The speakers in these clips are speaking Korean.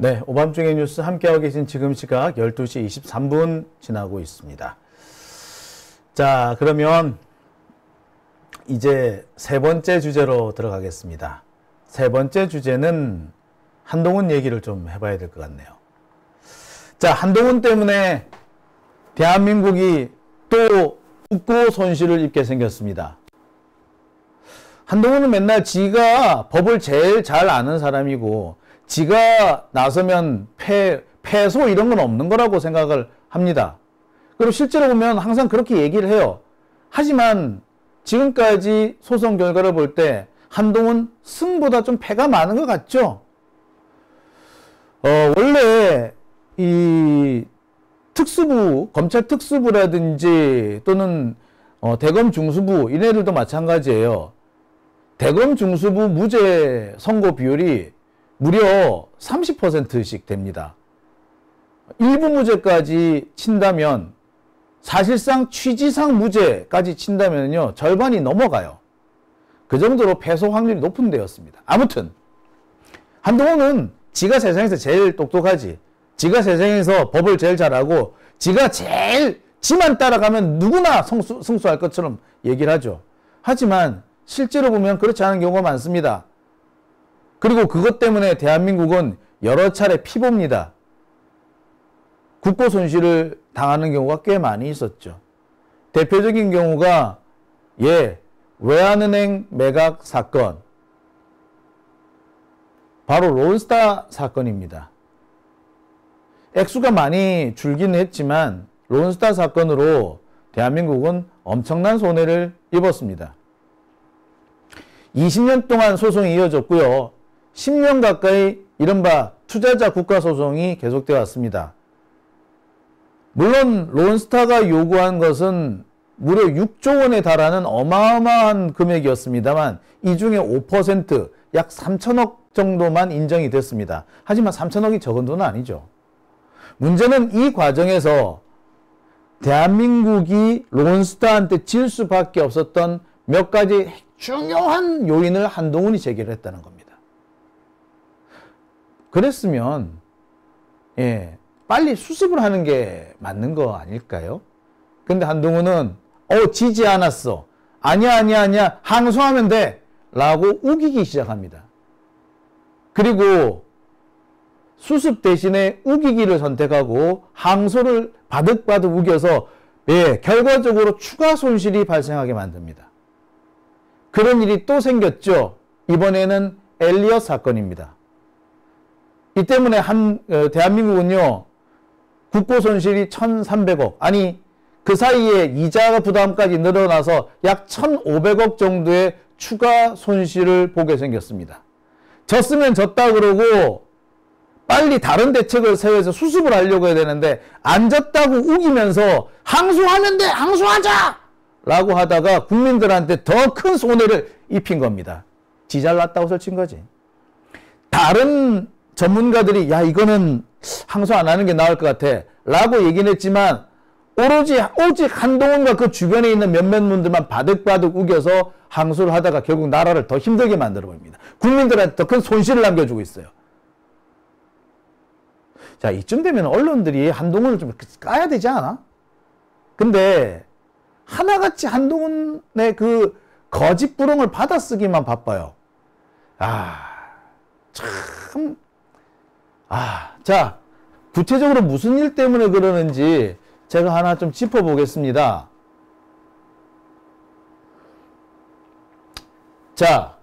네, 오밤중의 뉴스 함께하고 계신 지금 시각 12시 23분 지나고 있습니다. 자, 그러면 이제 세 번째 주제로 들어가겠습니다. 세 번째 주제는 한동훈 얘기를 좀 해봐야 될 것 같네요. 자, 한동훈 때문에 대한민국이 또 국고 손실을 입게 생겼습니다. 한동훈은 맨날 지가 법을 제일 잘 아는 사람이고 지가 나서면 패소 이런 건 없는 거라고 생각을 합니다. 그리고 실제로 보면 항상 그렇게 얘기를 해요. 하지만 지금까지 소송 결과를 볼 때 한동훈 승보다 좀 패가 많은 것 같죠? 원래 이 특수부, 검찰 특수부라든지 또는 대검 중수부 이네들도 마찬가지예요. 대검 중수부 무죄 선고 비율이 무려 30%씩 됩니다. 일부 무죄까지 친다면 사실상 취지상 무죄까지 친다면요 절반이 넘어가요. 그 정도로 패소 확률이 높은 데였습니다. 아무튼 한동훈은 지가 세상에서 제일 똑똑하지, 지가 세상에서 법을 제일 잘하고 지가 제일 지만 따라가면 누구나 승수할 것처럼 얘기를 하죠. 하지만 실제로 보면 그렇지 않은 경우가 많습니다. 그리고 그것 때문에 대한민국은 여러 차례 피봅니다. 국고 손실을 당하는 경우가 꽤 많이 있었죠. 대표적인 경우가 외환은행 매각 사건, 바로 론스타 사건입니다. 액수가 많이 줄기는 했지만 론스타 사건으로 대한민국은 엄청난 손해를 입었습니다. 20년 동안 소송이 이어졌고요. 10년 가까이 이른바 투자자 국가소송이 계속되어 왔습니다. 물론 론스타가 요구한 것은 무려 6조 원에 달하는 어마어마한 금액이었습니다만 이 중에 5%, 약 3천억 정도만 인정이 됐습니다. 하지만 3천억이 적은 돈은 아니죠. 문제는 이 과정에서 대한민국이 론스타한테 질 수밖에 없었던 몇 가지 중요한 요인을 한동훈이 제기를 했다는 겁니다. 그랬으면 빨리 수습을 하는 게 맞는 거 아닐까요? 근데 한동훈은 지지 않았어, 아니야 항소하면 돼 라고 우기기 시작합니다. 그리고 수습 대신에 우기기를 선택하고 항소를 바득바득 우겨서 결과적으로 추가 손실이 발생하게 만듭니다. 그런 일이 또 생겼죠. 이번에는 엘리엇 사건입니다. 이 때문에 대한민국은요 국고 손실이 1,300억, 아니 그 사이에 이자 부담까지 늘어나서 약 1,500억 정도의 추가 손실을 보게 생겼습니다. 졌으면 졌다 그러고 빨리 다른 대책을 세워서 수습을 하려고 해야 되는데 안 졌다고 우기면서 항소하면 돼, 항소하자 라고 하다가 국민들한테 더 큰 손해를 입힌 겁니다. 지 잘났다고 설친 거지. 다른 전문가들이 이거는 항소 안 하는 게 나을 것 같아 라고 얘기는 했지만 오직 한동훈과 그 주변에 있는 몇몇 분들만 바득바득 우겨서 항소를 하다가 결국 나라를 더 힘들게 만들어 버립니다. 국민들한테 더 큰 손실을 남겨주고 있어요. 자, 이쯤 되면 언론들이 한동훈을 좀 까야 되지 않아? 근데 하나같이 한동훈의 그 거짓 부렁을 받아쓰기만 바빠요. 자, 구체적으로 무슨 일 때문에 그러는지 제가 하나 좀 짚어보겠습니다. 자,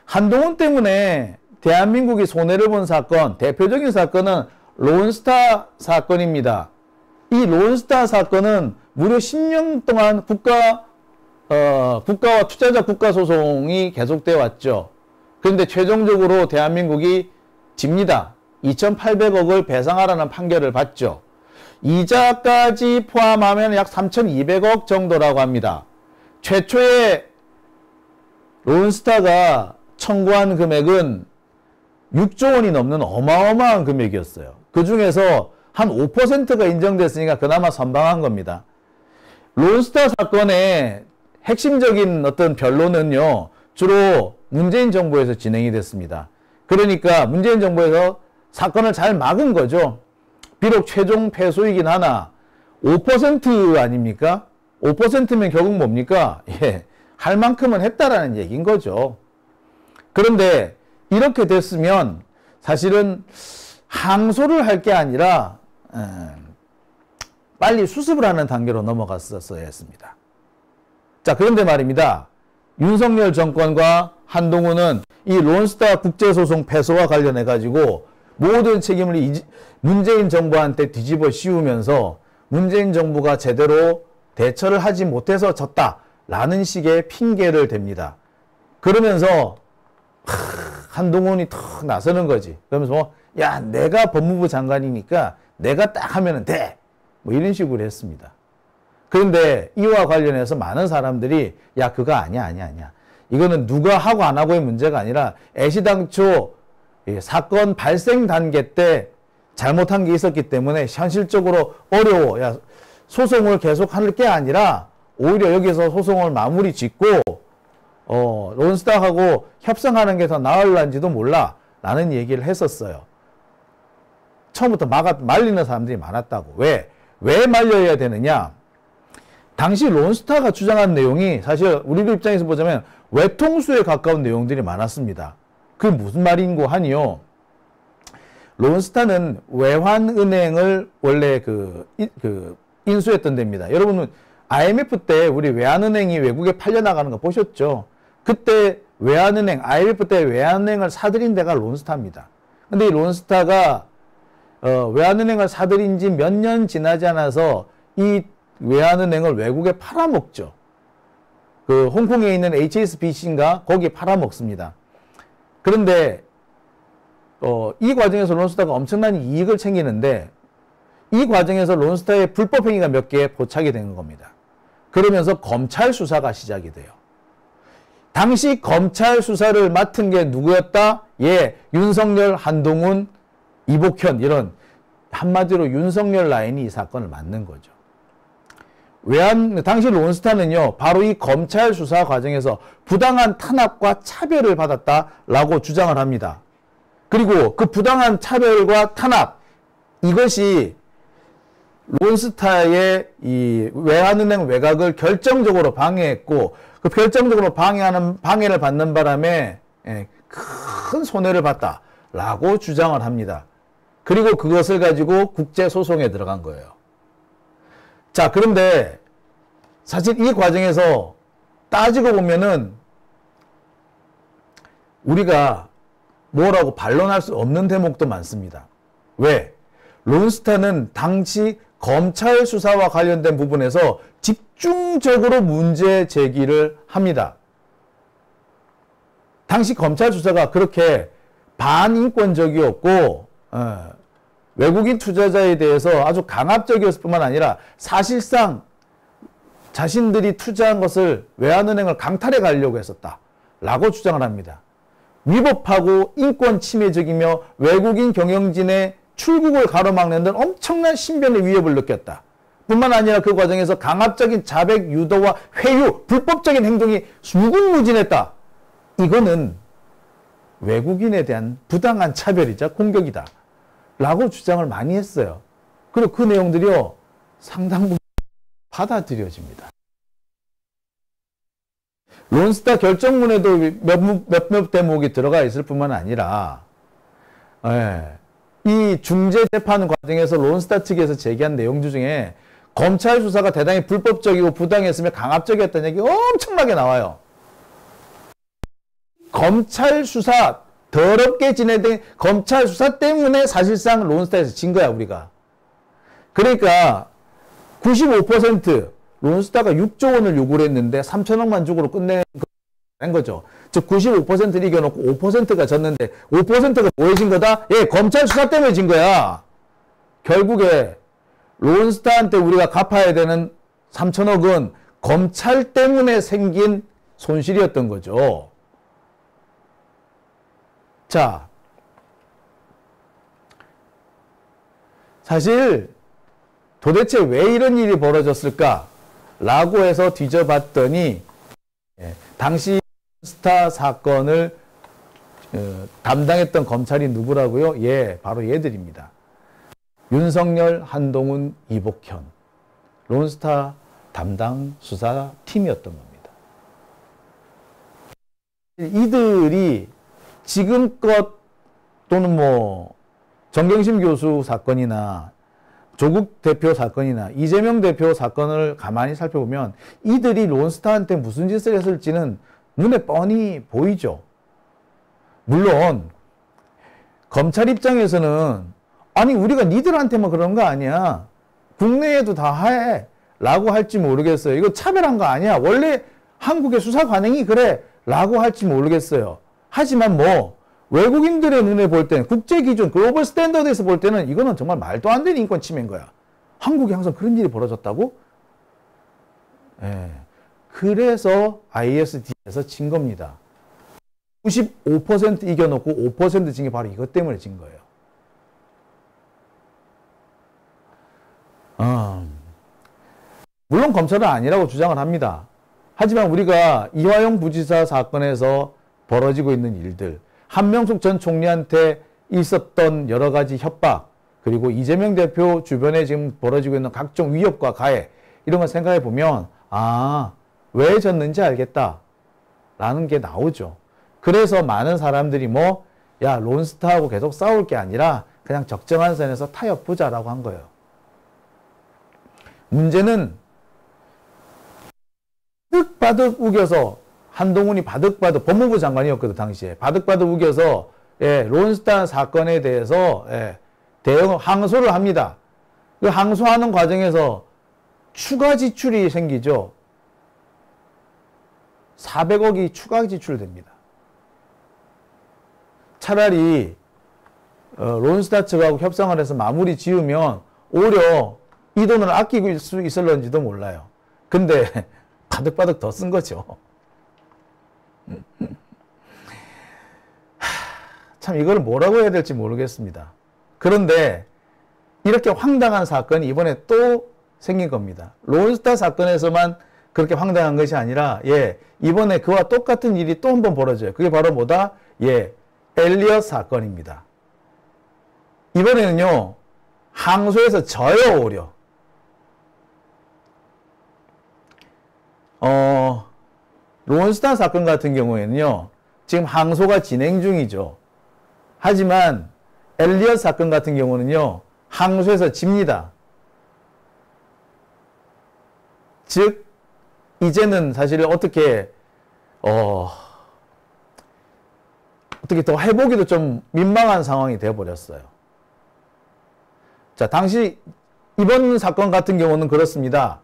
한동훈 때문에 대한민국이 손해를 본 사건, 대표적인 사건은 론스타 사건입니다. 이 론스타 사건은 무려 10년 동안 국가와 투자자 국가소송이 계속되어 왔죠. 그런데 최종적으로 대한민국이 집니다. 2,800억을 배상하라는 판결을 받죠. 이자까지 포함하면 약 3,200억 정도라고 합니다. 최초에 론스타가 청구한 금액은 6조 원이 넘는 어마어마한 금액이었어요. 그 중에서 한 5%가 인정됐으니까 그나마 선방한 겁니다. 론스타 사건의 핵심적인 어떤 변론은요, 주로 문재인 정부에서 진행이 됐습니다. 그러니까 문재인 정부에서 사건을 잘 막은 거죠. 비록 최종 패소이긴 하나 5% 아닙니까? 5%면 결국 뭡니까? 예, 할 만큼은 했다라는 얘기인 거죠. 그런데 이렇게 됐으면 사실은 항소를 할 게 아니라 빨리 수습을 하는 단계로 넘어갔었어야 했습니다. 자, 그런데 말입니다. 윤석열 정권과 한동훈은 이 론스타 국제소송 패소와 관련해 가지고 모든 책임을 문재인 정부한테 뒤집어 씌우면서 문재인 정부가 제대로 대처를 하지 못해서 졌다라는 식의 핑계를 댑니다. 그러면서 한동훈이 턱 나서는 거지. 그러면서 뭐, 야, 내가 법무부 장관이니까 내가 딱 하면 돼. 뭐 이런 식으로 했습니다. 그런데 이와 관련해서 많은 사람들이 야, 그거 아니야. 이거는 누가 하고 안 하고의 문제가 아니라 애시당초 사건 발생 단계 때 잘못한 게 있었기 때문에 현실적으로 어려워. 야, 소송을 계속 할 게 아니라 오히려 여기서 소송을 마무리 짓고 론스타하고 협상하는 게 더 나을란지도 몰라 라는 얘기를 했었어요. 처음부터 말리는 사람들이 많았다고. 왜 말려야 되느냐? 당시 론스타가 주장한 내용이 사실 우리들 입장에서 보자면 외통수에 가까운 내용들이 많았습니다. 그게 무슨 말인고 하니요. 론스타는 외환은행을 원래 인수했던 데입니다. 여러분은 IMF 때 우리 외환은행이 외국에 팔려나가는 거 보셨죠? 그때 외환은행, IMF 때 외환은행을 사들인 데가 론스타입니다. 근데 이 론스타가 외환은행을 사들인 지 몇 년 지나지 않아서 이 외환은행을 외국에 팔아먹죠. 그 홍콩에 있는 HSBC인가 거기에 팔아먹습니다. 그런데 이 과정에서 론스타가 엄청난 이익을 챙기는데 이 과정에서 론스타의 불법 행위가 몇 개 포착이 된 겁니다. 그러면서 검찰 수사가 시작이 돼요. 당시 검찰 수사를 맡은 게 누구였다? 예, 윤석열, 한동훈, 이복현 이런 한마디로 윤석열 라인이 이 사건을 맡는 거죠. 당시 론스타는요, 바로 이 검찰 수사 과정에서 부당한 탄압과 차별을 받았다라고 주장을 합니다. 그리고 그 부당한 차별과 탄압, 이것이 론스타의 이 외환은행 외곽을 결정적으로 방해했고, 그 결정적으로 방해를 받는 바람에 큰 손해를 봤다라고 주장을 합니다. 그리고 그것을 가지고 국제소송에 들어간 거예요. 자, 그런데 사실 이 과정에서 따지고 보면은 우리가 뭐라고 반론할 수 없는 대목도 많습니다. 왜? 론스타는 당시 검찰 수사와 관련된 부분에서 집중적으로 문제 제기를 합니다. 당시 검찰 수사가 그렇게 반인권적이었고 외국인 투자자에 대해서 아주 강압적이었을 뿐만 아니라 사실상 자신들이 투자한 것을 외환은행을 강탈해 가려고 했었다라고 주장을 합니다. 위법하고 인권 침해적이며 외국인 경영진의 출국을 가로막는 등 엄청난 신변의 위협을 느꼈다. 뿐만 아니라 그 과정에서 강압적인 자백 유도와 회유, 불법적인 행동이 무궁무진했다. 이거는 외국인에 대한 부당한 차별이자 공격이다 라고 주장을 많이 했어요. 그리고 그 내용들이요, 상당 부분 받아들여집니다. 론스타 결정문에도 몇몇 대목이 들어가 있을 뿐만 아니라 이 중재재판 과정에서 론스타 측에서 제기한 내용들 중에 검찰 수사가 대단히 불법적이고 부당했으며 강압적이었다는 얘기 엄청나게 나와요. 검찰 수사, 더럽게 진행된 검찰 수사 때문에 사실상 론스타에서 진 거야, 우리가. 그러니까 95% 론스타가 6조 원을 요구를 했는데 3천억만 주고로 끝낸 거죠. 즉 95%를 이겨놓고 5%가 졌는데 5%가 뭐에 진 거다? 예, 검찰 수사 때문에 진 거야. 결국에 론스타한테 우리가 갚아야 되는 3천억은 검찰 때문에 생긴 손실이었던 거죠. 자, 사실 도대체 왜 이런 일이 벌어졌을까? 라고 해서 뒤져봤더니 당시 론스타 사건을 담당했던 검찰이 누구라고요? 예, 바로 얘들입니다. 윤석열, 한동훈, 이복현, 론스타 담당 수사팀이었던 겁니다. 이들이 지금껏 또는 뭐 정경심 교수 사건이나 조국 대표 사건이나 이재명 대표 사건을 가만히 살펴보면 이들이 론스타한테 무슨 짓을 했을지는 눈에 뻔히 보이죠. 물론 검찰 입장에서는 아니 우리가 니들한테만 그런 거 아니야. 국내에도 다 해. 라고 할지 모르겠어요. 이거 차별한 거 아니야. 원래 한국의 수사 관행이 그래. 라고 할지 모르겠어요. 하지만 뭐 외국인들의 눈에 볼 때는 국제 기준, 글로벌 스탠더드에서 볼 때는 이거는 정말 말도 안 되는 인권 침해인 거야. 한국에 항상 그런 일이 벌어졌다고? 예. 그래서 ISD에서 진 겁니다. 95% 이겨놓고 5% 진 게 바로 이것 때문에 진 거예요. 물론 검찰은 아니라고 주장을 합니다. 하지만 우리가 이화영 부지사 사건에서 벌어지고 있는 일들, 한명숙 전 총리한테 있었던 여러 가지 협박, 그리고 이재명 대표 주변에 지금 벌어지고 있는 각종 위협과 가해, 이런 걸 생각해 보면 왜 졌는지 알겠다 라는 게 나오죠. 그래서 많은 사람들이 야 론스타하고 계속 싸울 게 아니라 그냥 적정한 선에서 타협 보자라고 한 거예요. 문제는 바득바득 우겨서 한동훈이 바득바득 법무부 장관이었거든 당시에 바득바득 우겨서 론스타 사건에 대해서 대응 항소를 합니다. 그 항소하는 과정에서 추가 지출이 생기죠. 400억이 추가 지출됩니다. 차라리 론스타 측하고 협상을 해서 마무리 지으면 오히려 이 돈을 아끼고 수 있을런지도 몰라요. 근데 바득바득 더 쓴 거죠. 참 이걸 뭐라고 해야 될지 모르겠습니다. 그런데 이렇게 황당한 사건이 이번에 또 생긴 겁니다. 론스타 사건에서만 그렇게 황당한 것이 아니라 이번에 그와 똑같은 일이 또 한 번 벌어져요. 그게 바로 뭐다? 엘리엇 사건입니다. 이번에는요 항소에서 져요 오히려. 론스타 사건 같은 경우에는요 지금 항소가 진행 중이죠. 하지만 엘리엇 사건 같은 경우는요 항소에서 집니다. 즉 이제는 사실 어떻게 더 해보기도 좀 민망한 상황이 되어버렸어요. 자, 당시 이번 사건 같은 경우는 그렇습니다.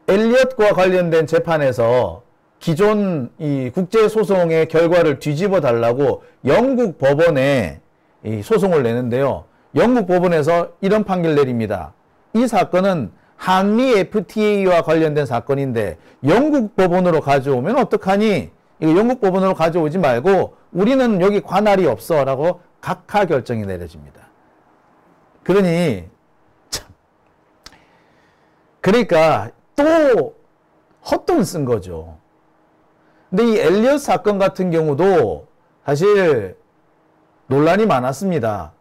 엘리엇과 관련된 재판에서 기존 이 국제소송의 결과를 뒤집어 달라고 영국 법원에 이 소송을 내는데요. 영국 법원에서 이런 판결 내립니다. 이 사건은 한미 FTA와 관련된 사건인데 영국 법원으로 가져오면 어떡하니? 이거 영국 법원으로 가져오지 말고 우리는 여기 관할이 없어 라고 각하 결정이 내려집니다. 그러니 참 그러니까 또 헛돈 쓴 거죠. 근데 이 엘리엇 사건 같은 경우도 사실 논란이 많았습니다.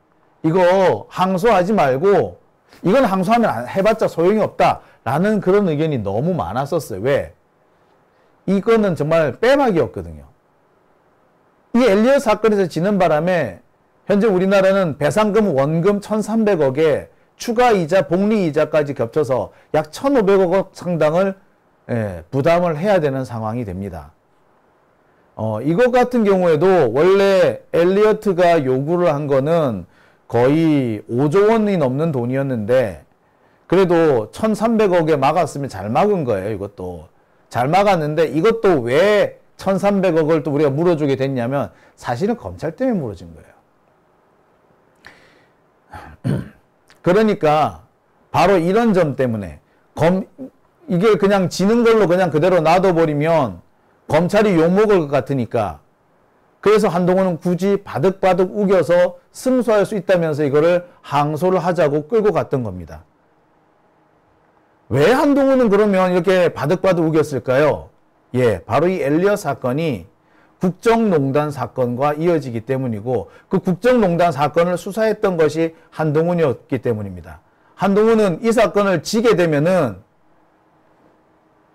이거 항소하지 말고 이건 항소하면 해봤자 소용이 없다라는 그런 의견이 너무 많았었어요. 왜? 이거는 정말 빼박이었거든요. 이 엘리엇 사건에서 지는 바람에 현재 우리나라는 배상금 원금 1,300억에 추가 이자, 복리 이자까지 겹쳐서 약 1,500억 상당을 부담을 해야 되는 상황이 됩니다. 이것 같은 경우에도 원래 엘리엇가 요구를 한 거는 거의 5조 원이 넘는 돈이었는데 그래도 1,300억에 막았으면 잘 막은 거예요. 이것도 잘 막았는데 이것도 왜 1,300억을 또 우리가 물어주게 됐냐면 사실은 검찰 때문에 물어진 거예요. 그러니까 바로 이런 점 때문에 이게 그냥 지는 걸로 그냥 그대로 놔둬버리면 검찰이 욕먹을 것 같으니까 그래서 한동훈은 굳이 바득바득 우겨서 승소할 수 있다면서 이거를 항소를 하자고 끌고 갔던 겁니다. 왜 한동훈은 그러면 이렇게 바득바득 우겼을까요? 바로 이 엘리엇 사건이 국정농단 사건과 이어지기 때문이고 그 국정농단 사건을 수사했던 것이 한동훈이었기 때문입니다. 한동훈은 이 사건을 지게 되면은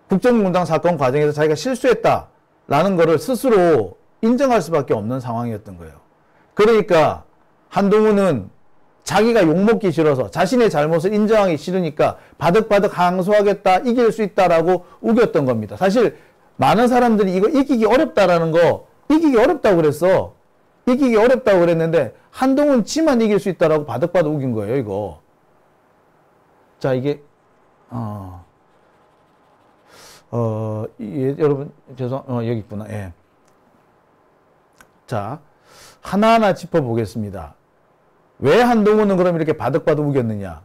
국정농단 사건 과정에서 자기가 실수했다라는 것을 스스로 인정할 수밖에 없는 상황이었던 거예요. 그러니까 한동훈은 자기가 욕먹기 싫어서 자신의 잘못을 인정하기 싫으니까 바득바득 항소하겠다, 이길 수 있다라고 우겼던 겁니다. 사실 많은 사람들이 이거 이기기 어렵다라는 거, 이기기 어렵다고 그랬어. 이기기 어렵다고 그랬는데 한동훈 지만 이길 수 있다라고 바득바득 우긴 거예요, 이거. 자, 이게 여러분 여기 있구나. 예. 자, 하나하나 짚어보겠습니다. 왜 한동훈은 그럼 이렇게 바득바득 우겼느냐?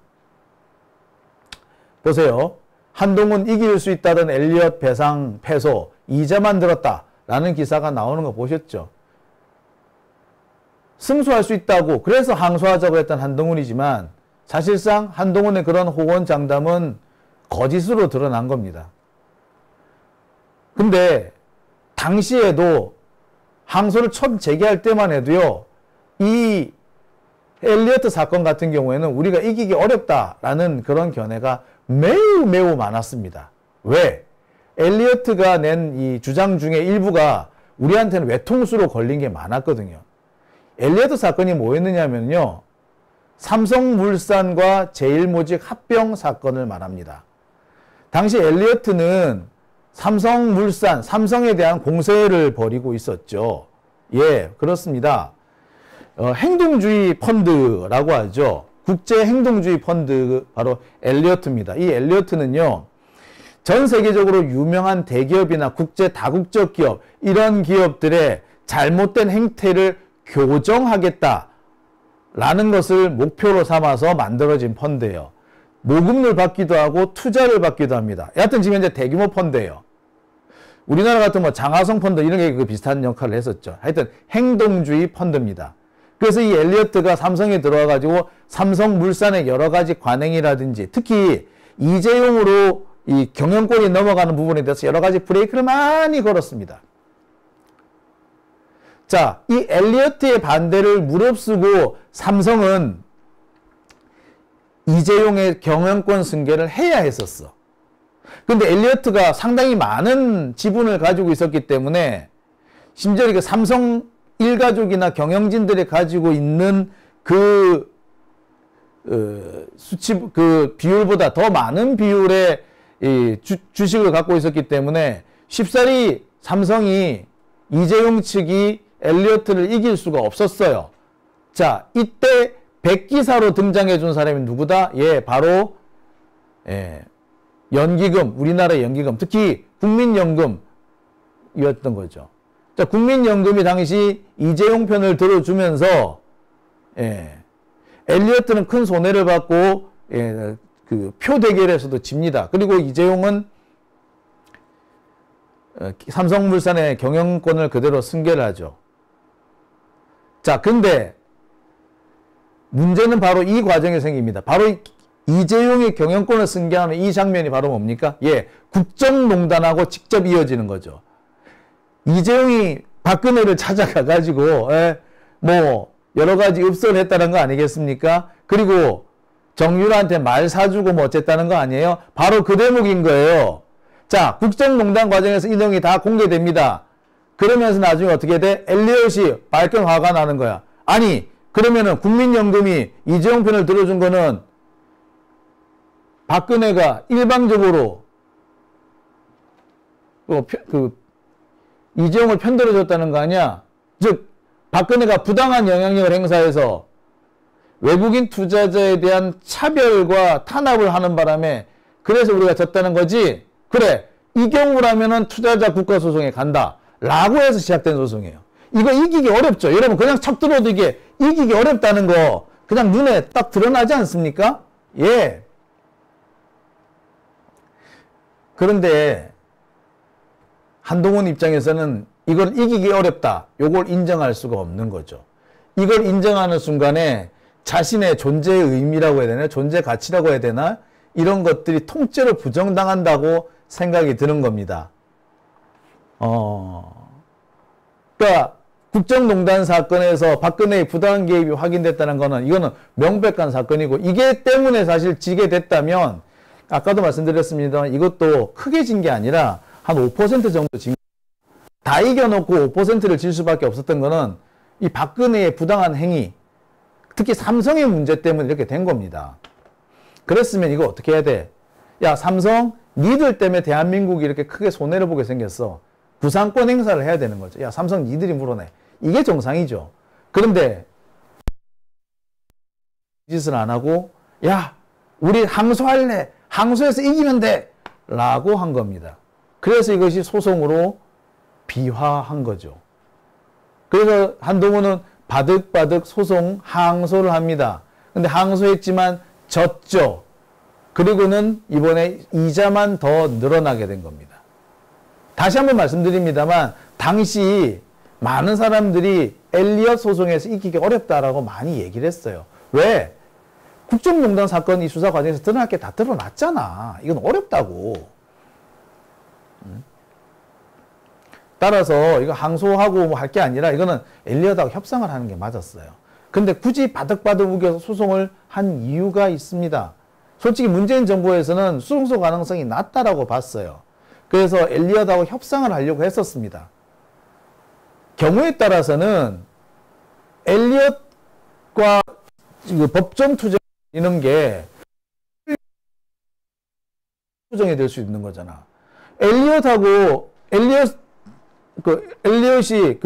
보세요. 한동훈 이길 수 있다던 엘리엇 배상 패소 이자만 들었다라는 기사가 나오는 거 보셨죠? 승소할 수 있다고 그래서 항소하자고 했던 한동훈이지만 사실상 한동훈의 그런 호언장담은 거짓으로 드러난 겁니다. 근데 당시에도 항소를 처음 제기할 때만 해도요, 이 엘리어트 사건 같은 경우에는 우리가 이기기 어렵다라는 그런 견해가 매우 많았습니다. 왜? 엘리어트가 낸 이 주장 중에 일부가 우리한테는 외통수로 걸린 게 많았거든요. 엘리어트 사건이 뭐였느냐면요, 삼성물산과 제일모직 합병 사건을 말합니다. 당시 엘리어트는 삼성물산, 삼성에 대한 공세를 벌이고 있었죠. 예, 그렇습니다. 행동주의 펀드라고 하죠. 국제 행동주의 펀드, 바로 엘리어트입니다. 이 엘리어트는요, 전 세계적으로 유명한 대기업이나 국제 다국적 기업, 이런 기업들의 잘못된 행태를 교정하겠다라는 것을 목표로 삼아서 만들어진 펀드예요. 모금을 받기도 하고 투자를 받기도 합니다. 여하튼 지금 현재 대규모 펀드예요. 우리나라 같은 뭐 장하성 펀드 이런 게 그 비슷한 역할을 했었죠. 하여튼 행동주의 펀드입니다. 그래서 이 엘리어트가 삼성에 들어와 가지고 삼성물산의 여러 가지 관행이라든지 특히 이재용으로 이 경영권이 넘어가는 부분에 대해서 여러 가지 브레이크를 많이 걸었습니다. 자, 이 엘리어트의 반대를 무릅쓰고 삼성은 이재용의 경영권 승계를 해야 했었어. 근데 엘리어트가 상당히 많은 지분을 가지고 있었기 때문에 심지어 이게 삼성 일가족이나 경영진들이 가지고 있는 그 비율보다 더 많은 비율의 주식을 갖고 있었기 때문에 쉽사리 삼성이 이재용 측이 엘리어트를 이길 수가 없었어요. 자, 이때 백기사로 등장해 준 사람이 누구다? 예, 바로 연기금, 우리나라 연기금, 특히 국민연금이었던 거죠. 자, 국민연금이 당시 이재용 편을 들어주면서 엘리어트는 큰 손해를 받고 그 표 대결에서도 집니다. 그리고 이재용은 삼성물산의 경영권을 그대로 승계를 하죠. 자, 근데 문제는 바로 이 과정에 생깁니다. 바로 이재용이 경영권을 승계하는 이 장면이 바로 뭡니까? 예, 국정농단하고 직접 이어지는 거죠. 이재용이 박근혜를 찾아가 가지고 뭐 여러 가지 읍소를 했다는 거 아니겠습니까? 그리고 정유라한테 말 사주고 뭐 어쨌다는 거 아니에요? 바로 그 대목인 거예요. 자, 국정농단 과정에서 이 내용이 다 공개됩니다. 그러면서 나중에 어떻게 돼? 엘리엇이 발끈 화가 나는 거야. 아니, 그러면은 국민연금이 이재용 편을 들어준 거는 박근혜가 일방적으로 이재용을 편들어줬다는 거 아니야? 즉, 박근혜가 부당한 영향력을 행사해서 외국인 투자자에 대한 차별과 탄압을 하는 바람에 그래서 우리가 졌다는 거지. 그래, 이 경우라면은 투자자 국가소송에 간다 라고 해서 시작된 소송이에요. 이거 이기기 어렵죠. 여러분 그냥 척 들어도 이게 이기기 어렵다는 거 그냥 눈에 딱 드러나지 않습니까? 예. 그런데 한동훈 입장에서는 이걸 이기기 어렵다, 요걸 인정할 수가 없는 거죠. 이걸 인정하는 순간에 자신의 존재의 의미라고 해야 되나, 존재 가치라고 해야 되나, 이런 것들이 통째로 부정당한다고 생각이 드는 겁니다. 그러니까 국정농단 사건에서 박근혜의 부당한 개입이 확인됐다는 거는 이거는 명백한 사건이고 이게 때문에 사실 지게 됐다면 아까도 말씀드렸습니다. 이것도 크게 진 게 아니라 한 5% 정도 진 다 이겨놓고 5%를 질 수밖에 없었던 거는 이 박근혜의 부당한 행위 특히 삼성의 문제 때문에 이렇게 된 겁니다. 그랬으면 이거 어떻게 해야 돼? 야 삼성 니들 때문에 대한민국이 이렇게 크게 손해를 보게 생겼어. 구상권 행사를 해야 되는 거죠. 야 삼성 니들이 물어내. 이게 정상이죠. 그런데 짓을 안 하고 야 우리 항소할래. 항소해서 이기면 돼. 라고 한 겁니다. 그래서 이것이 소송으로 비화한 거죠. 그래서 한동훈은 바득바득 소송 항소를 합니다. 근데 항소했지만 졌죠. 그리고는 이번에 이자만 더 늘어나게 된 겁니다. 다시 한번 말씀드립니다만 당시 많은 사람들이 엘리엇 소송에서 이기기 어렵다라고 많이 얘기를 했어요. 왜? 국정농단 사건 이 수사 과정에서 드러날 게 다 드러났잖아. 이건 어렵다고. 따라서 이거 항소하고 뭐 할 게 아니라 이거는 엘리엇하고 협상을 하는 게 맞았어요. 근데 굳이 바득바득 우겨서 소송을 한 이유가 있습니다. 솔직히 문재인 정부에서는 수용소 가능성이 낮다라고 봤어요. 그래서 엘리엇하고 협상을 하려고 했었습니다. 경우에 따라서는 엘리엇과 법정 투쟁 이런 게 투쟁이 될 수 있는 거잖아. 엘리엇이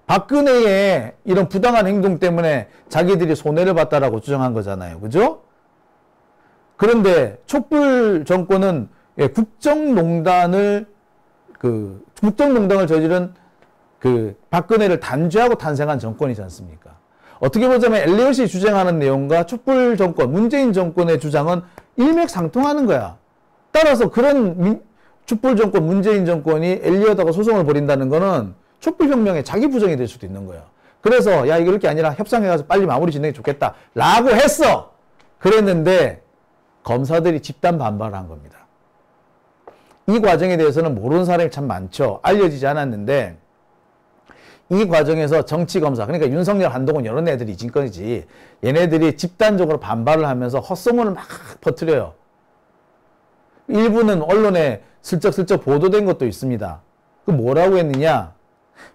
박근혜의 이런 부당한 행동 때문에 자기들이 손해를 봤다라고 주장한 거잖아요. 그죠? 그런데 촛불 정권은 국정농단을 저지른 박근혜를 단죄하고 탄생한 정권이지 않습니까? 어떻게 보자면 엘리엇이 주장하는 내용과 촛불 정권, 문재인 정권의 주장은 일맥상통하는 거야. 따라서 그런 촛불 정권, 문재인 정권이 엘리엇하고 소송을 벌인다는 거는 촛불혁명의 자기 부정이 될 수도 있는 거예요. 그래서 야 이거 이렇게 아니라 협상해가지고 빨리 마무리 짓는 게 좋겠다 라고 했어. 그랬는데 검사들이 집단 반발한 겁니다. 이 과정에 대해서는 모르는 사람이 참 많죠. 알려지지 않았는데 이 과정에서 정치검사, 그러니까 윤석열, 한동훈 이런 애들이 진건이지 얘네들이 집단적으로 반발을 하면서 헛소문을 막 퍼뜨려요. 일부는 언론에 슬쩍슬쩍 보도된 것도 있습니다. 그 뭐라고 했느냐?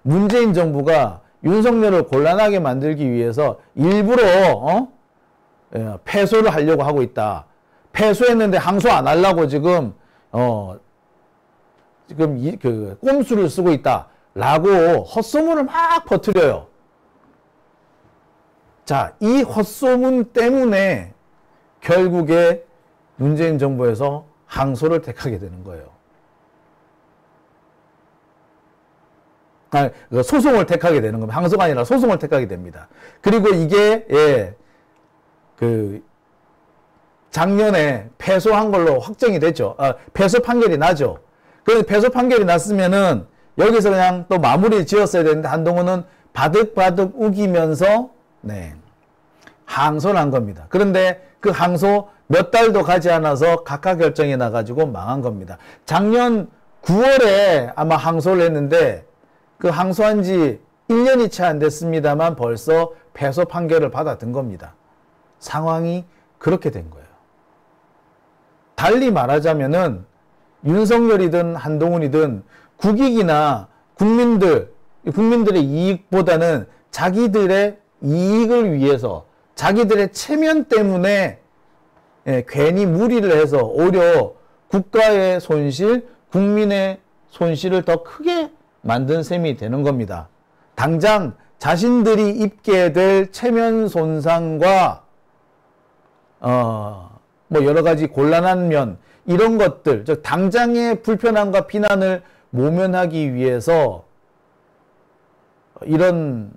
문재인 정부가 윤석열을 곤란하게 만들기 위해서 일부러 패소를 하려고 하고 있다. 패소했는데 항소 안 하려고 지금 꼼수를 쓰고 있다. 라고 헛소문을 막 퍼뜨려요. 자, 이 헛소문 때문에 결국에 문재인 정부에서 항소를 택하게 되는 거예요. 소송을 택하게 되는 겁니다. 항소가 아니라 소송을 택하게 됩니다. 그리고 이게 작년에 패소한 걸로 확정이 됐죠. 패소 판결이 나죠. 그래서 패소 판결이 났으면은 여기서 그냥 또 마무리 지었어야 되는데 한동훈은 바득바득 우기면서 항소를 한 겁니다. 그런데 그 항소 몇 달도 가지 않아서 각하 결정이 나가지고 망한 겁니다. 작년 9월에 아마 항소를 했는데 그 항소한 지 1년이 채 안 됐습니다만 벌써 패소 판결을 받아든 겁니다. 상황이 그렇게 된 거예요. 달리 말하자면은 윤석열이든 한동훈이든 국익이나 국민들의 이익보다는 자기들의 이익을 위해서 자기들의 체면 때문에 괜히 무리를 해서 오히려 국가의 손실, 국민의 손실을 더 크게 만든 셈이 되는 겁니다. 당장 자신들이 입게 될 체면 손상과 뭐 여러 가지 곤란한 면 이런 것들, 즉 당장의 불편함과 비난을 모면하기 위해서 이런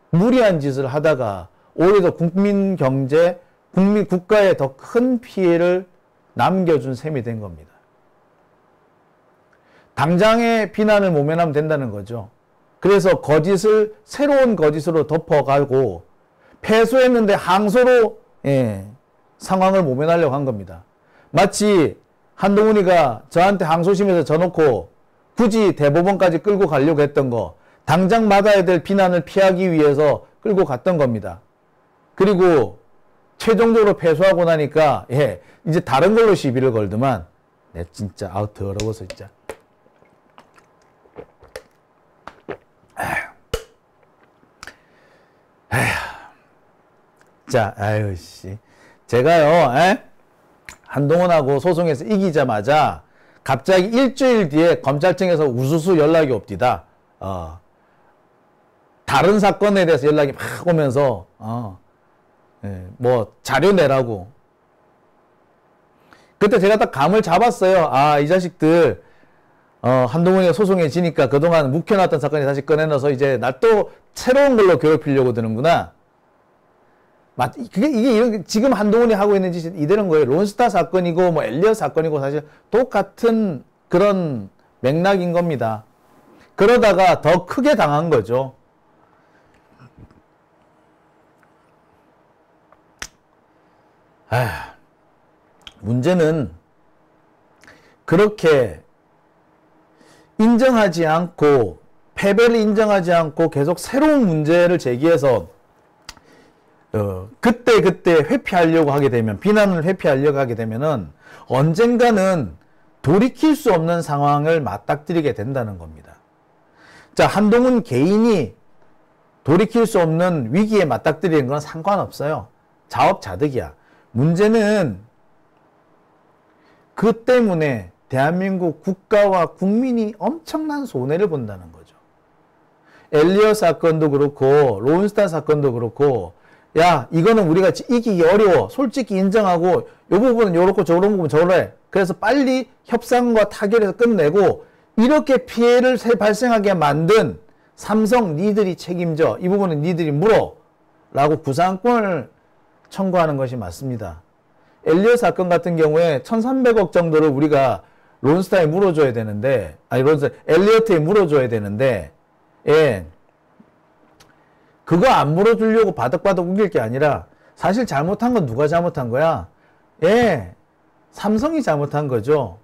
무리한 짓을 하다가 오히려 국민 경제, 국가에 더 큰 피해를 남겨준 셈이 된 겁니다. 당장의 비난을 모면하면 된다는 거죠. 그래서 거짓을 새로운 거짓으로 덮어가고 패소했는데 항소로 상황을 모면하려고 한 겁니다. 마치 한동훈이가 저한테 항소심에서 져놓고 굳이 대법원까지 끌고 가려고 했던 거 당장 받아야 될 비난을 피하기 위해서 끌고 갔던 겁니다. 그리고 최종적으로 패소하고 나니까 예, 이제 다른 걸로 시비를 걸더만 내 진짜 아우 더러워서 진짜. 자, 아유 씨. 제가요. 한동훈하고 소송에서 이기자마자 갑자기 일주일 뒤에 검찰청에서 우수수 연락이 옵디다. 다른 사건에 대해서 연락이 막 오면서 뭐 자료 내라고. 그때 제가 딱 감을 잡았어요. 아, 이 자식들 한동훈이가 소송에 지니까 그동안 묵혀놨던 사건이 다시 꺼내놔서 이제 날 또 새로운 걸로 괴롭히려고 드는구나. 이게 지금 한동훈이 하고 있는 짓이 이대로인 거예요. 론스타 사건이고 뭐 엘리엇 사건이고 사실 똑같은 그런 맥락인 겁니다. 그러다가 더 크게 당한 거죠. 문제는 그렇게 인정하지 않고 패배를 인정하지 않고 계속 새로운 문제를 제기해서 그때 회피하려고 하게 되면, 비난을 회피하려고 하게 되면은 언젠가는 돌이킬 수 없는 상황을 맞닥뜨리게 된다는 겁니다. 자, 한동훈 개인이 돌이킬 수 없는 위기에 맞닥뜨리는 건 상관없어요. 자업자득이야. 문제는 그 때문에 대한민국 국가와 국민이 엄청난 손해를 본다는 거죠. 엘리엇 사건도 그렇고 론스타 사건도 그렇고, 야, 이거는 우리가 이기기 어려워. 솔직히 인정하고 요 부분은 요렇고 저런 부분은 저래. 그래서 빨리 협상과 타결해서 끝내고 이렇게 피해를 발생하게 만든 삼성 니들이 책임져. 이 부분은 니들이 물어. 라고 구상권을 청구하는 것이 맞습니다. 엘리엇 사건 같은 경우에 1,300억 정도를 우리가 론스타에 물어줘야 되는데, 엘리엇에 물어줘야 되는데, 예. 그거 안 물어주려고 바득바득 우길 게 아니라 사실 잘못한 건 누가 잘못한 거야? 예. 삼성이 잘못한 거죠.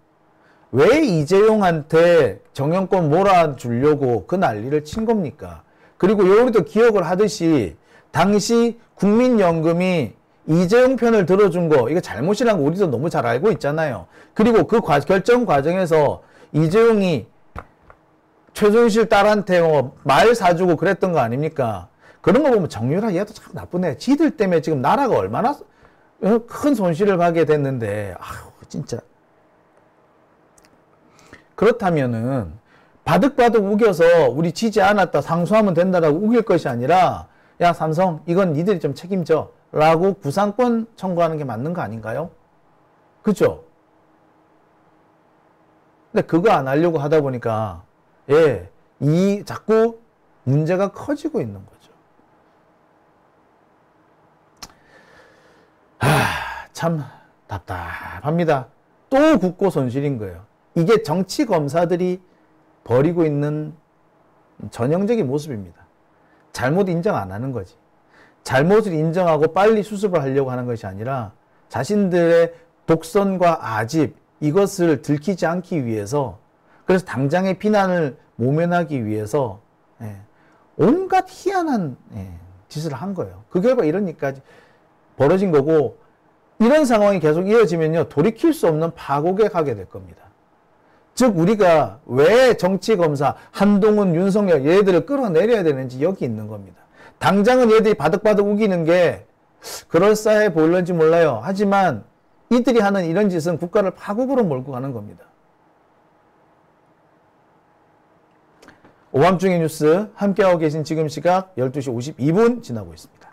왜 이재용한테 정영권 몰아주려고 그 난리를 친 겁니까? 그리고 우리도 기억을 하듯이 당시 국민연금이 이재용 편을 들어준 거, 이거 잘못이라는 거 우리도 너무 잘 알고 있잖아요. 그리고 그 결정 과정에서 이재용이 최순실 딸한테 말 사주고 그랬던 거 아닙니까? 그런 거 보면 정유라 얘도 참 나쁘네. 지들 때문에 지금 나라가 얼마나 큰 손실을 하게 됐는데, 아유, 진짜. 그렇다면은, 바득바득 우겨서 우리 지지 않았다, 상수하면 된다라고 우길 것이 아니라, 야, 삼성, 이건 니들이 좀 책임져. 라고 구상권 청구하는 게 맞는 거 아닌가요? 그죠? 근데 그거 안 하려고 하다 보니까, 예, 자꾸 문제가 커지고 있는 거죠. 참 답답합니다. 또 국고 손실인 거예요. 이게 정치 검사들이 벌이고 있는 전형적인 모습입니다. 잘못 인정 안 하는 거지. 잘못을 인정하고 빨리 수습을 하려고 하는 것이 아니라 자신들의 독선과 아집, 이것을 들키지 않기 위해서, 그래서 당장의 비난을 모면하기 위해서 온갖 희한한 짓을 한 거예요. 그 결과 이러니까 벌어진 거고, 이런 상황이 계속 이어지면요, 돌이킬 수 없는 파국에 가게 될 겁니다. 즉 우리가 왜 정치검사 한동훈, 윤석열 얘들을 끌어내려야 되는지 여기 있는 겁니다. 당장은 얘들이 바득바득 우기는 게 그럴싸해 보일는지 몰라요. 하지만 이들이 하는 이런 짓은 국가를 파국으로 몰고 가는 겁니다. 오밤중의 뉴스 함께하고 계신 지금 시각 12시 52분 지나고 있습니다.